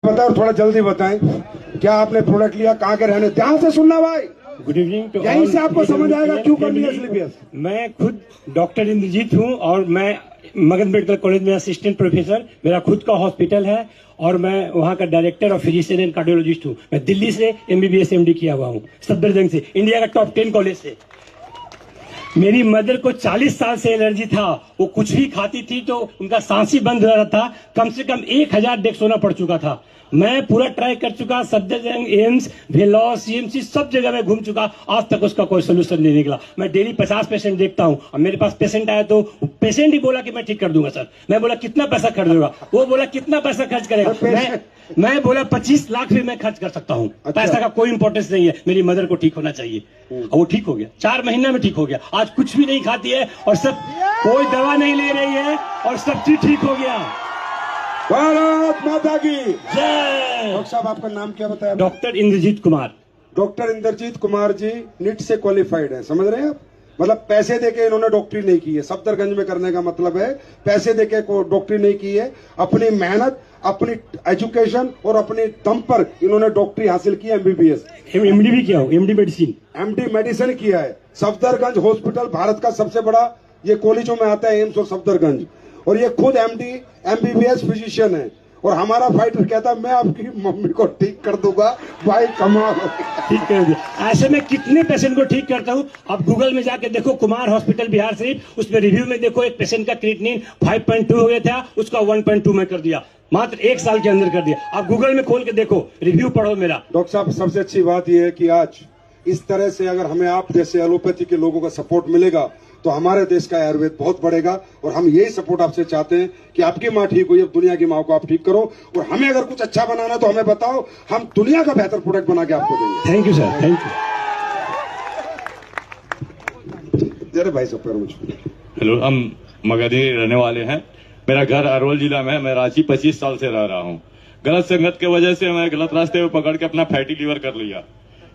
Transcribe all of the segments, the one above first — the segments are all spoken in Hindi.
बताओ, थोड़ा जल्दी बताएं, क्या आपने प्रोडक्ट लिया, कहाँ के रहने? ध्यान से सुनना भाई, गुड इवनिंग टू यहीं से आपको समझ आएगा क्यों करनी है स्लीपियस। मैं खुद डॉक्टर इंद्रजीत हूं और मैं मगध मेडिकल कॉलेज में असिस्टेंट प्रोफेसर, मेरा खुद का हॉस्पिटल है और मैं वहां का डायरेक्टर और फिजिशियन एंड कार्डियोलॉजिस्ट हूं। मैं दिल्ली से MBBS MD किया हुआ हूं, सफदरजंग से, इंडिया का टॉप 10 कॉलेज से। मेरी मदर को 40 साल से एलर्जी था, वो कुछ भी खाती थी तो उनका सांस ही बंद हो रहा था, कम से कम 1000 डेग सोना पड़ चुका था। मैं पूरा ट्राई कर चुका, सफदरजंग, एम्स, वेलौर, CMC सब जगह में घूम चुका, आज तक उसका कोई सोल्यूशन नहीं निकला। मैं डेली 50 पेशेंट देखता हूं और मेरे पास पेशेंट आया तो पेशेंट ही बोला कि मैं ठीक कर दूंगा सर। मैं बोला कितना पैसा खर्च होगा, वो बोला कितना पैसा खर्च करेगा, मैं बोला 25 लाख भी मैं खर्च कर सकता हूँ। अच्छा। पैसा का कोई इंपॉर्टेंस नहीं है, मेरी मदर को ठीक होना चाहिए और वो ठीक हो गया, 4 महीने में ठीक हो गया। आज कुछ भी नहीं खाती है और सब, कोई दवा नहीं ले रही है और सब चीज ठीक हो गया। भारत माता की जय। डॉक्टर साहब, आपका नाम क्या बताया? Doctor Indrajit Kumar. Doctor Indrajit Kumar ji NEET से क्वालिफाइड है, समझ रहे हैं आप? मतलब पैसे देके इन्होंने डॉक्टरी नहीं की है। सफदरगंज में करने का मतलब है पैसे देके डॉक्टरी नहीं की है, अपनी मेहनत, अपनी एजुकेशन और अपने दम पर इन्होंने डॉक्टरी हासिल की है। MBBS MD भी किया हूँ, MD मेडिसिन। MD मेडिसिन किया है। सफदरगंज हॉस्पिटल भारत का सबसे बड़ा ये कॉलेजों में आता है, एम्स और सफदरगंज, और ये खुद MD MBBS फिजिशियन है। और हमारा फाइटर कहता है मैं आपकी मम्मी को ठीक कर दूंगा। भाई कमाल हो गया। ठीक कर दिया। ऐसे में कितने पेशेंट को ठीक करता हूँ, आप गूगल में जाके देखो, कुमार हॉस्पिटल बिहार शरीफ, उसमें रिव्यू में देखो, एक पेशेंट का क्रिएटिनिन 5.2 हो गया था, उसका 1.2 में कर दिया, मात्र 1 साल के अंदर कर दिया। आप गूगल में खोल के देखो, रिव्यू पढ़ो मेरा। डॉक्टर साहब, सबसे अच्छी बात यह है कि आज इस तरह से अगर हमें आप जैसे एलोपैथी के लोगों का सपोर्ट मिलेगा तो हमारे देश का आयुर्वेद बहुत बढ़ेगा। और हम यही सपोर्ट आपसे चाहते हैं कि आपकी माँ ठीक हुई, अब दुनिया की माँ को आप ठीक करो। और हमें अगर कुछ अच्छा बनाना है तो हमें बताओ, हम दुनिया का बेहतर प्रोडक्ट बना के आपको देंगे। Thank you sir, thank you. जरा भाई सब पैर मुझे। हेलो, हम मगधी रहने वाले हैं। मेरा घर अरवल जिला में है। मैं रांची 25 साल से रह रहा हूँ। गलत संगत की वजह से मैं गलत रास्ते पे पकड़ के अपना फैटी लीवर कर लिया,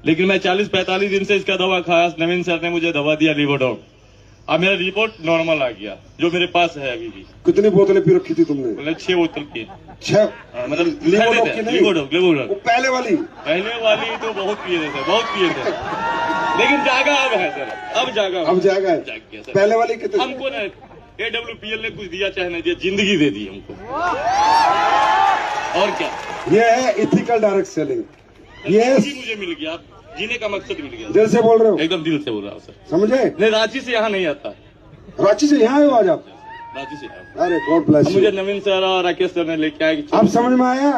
लेकिन मैं 40-45 दिन से इसका दवा खाया। नवीन सर ने मुझे दवा दिया लिवोडॉग। अब मेरा रिपोर्ट नॉर्मल आ गया, जो मेरे पास है अभी भी। कितनी बोतलें पी रखी थी तुमने? मतलब 6 बोतल की। 6? मतलब लिवोडॉग लिवोडॉग। पहले वाली तो बहुत पिए थे सर, बहुत पिए थे, लेकिन जागा अब है सर, अब जागा है। जाग गया सर। पहले वाली कितनी? हमको ना AWPL ने कुछ दिया चाहे नहीं दिया, जिंदगी दे दी हमको, और क्या। ये है इथिकल डायरेक्ट सेलिंग। ये मुझे मिल गया, जीने का मकसद मिल गया। दिल से बोल रहे हो? एकदम दिल से बोल रहा हूँ सर। समझे? नहीं, रांची से यहाँ नहीं आता। रांची से यहाँ आए हो आज आप? रांची से। अरे गॉड ब्लेस यू। मुझे नवीन सर और राकेश सर ने लेके आए। आप समझ में आया?